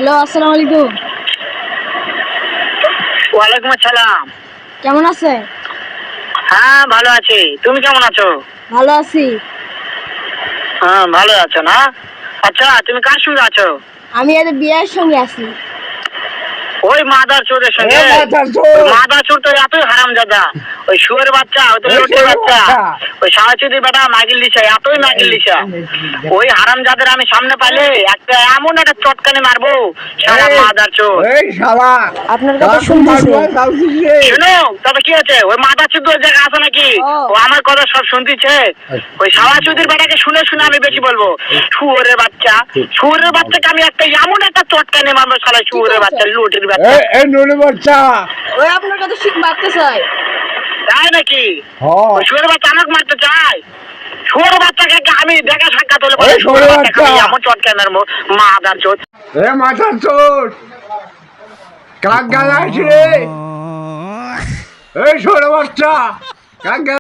Hello, আসসালামু আলাইকুম। ওয়ালাইকুম আসসালাম। কেমন আছেন? হ্যাঁ, ভালো আছি। তুমি কেমন আছো? ভালো আছি। হ্যাঁ, ভালো আছো না? আচ্ছা, তুমি কার সঙ্গে আছো? আমি এদের বিয়ের সঙ্গে আছি। ওই মাদার চোরের সঙ্গে। মাদার চোর তো এতই হারামজাদা। ওই শুয়োর বাচ্চা, ওই তো লোটের বাচ্চা, ওই সাহাচুদির বেটা মাগিল লিসা, এতই মাগিল লিসা। ওই হারামজাদের আমি সামনে পাইলে একটা এমন একটা চটকানি মারবো, সারা মাদার চোর। আপনার কথা শুনতেছি। শুনো, তবে কি আছে? ওই মাদার চোর ওই জায়গায় আছে নাকি? ও আমার কথা সব শুনতেছে। ওই সাহাচুদির বেটাকে শুনে শুনে আমি বেশি বলবো। শুয়োরের বাচ্চা, শুয়োরের বাচ্চাকে আমি একটা এমন একটা চটকানি মারবো, সারা শুয়োরের বাচ্চা, লোটের বাচ্চা। ওই আপনার কথা মারতে চাই। তাই নাকি? ওই শুয়োরের বাচ্চা আমাকে মারতে চায়? শুয়োরের বাচ্চাকে আমি দেখা সাক্ষাৎ হলে বলে শুয়োরের বাচ্চাকে আমি এমন চটকানি মারবো, মাদার চোর। মাথার চোর কাক গালাইছে রে, এই ছোট বাচ্চা কাক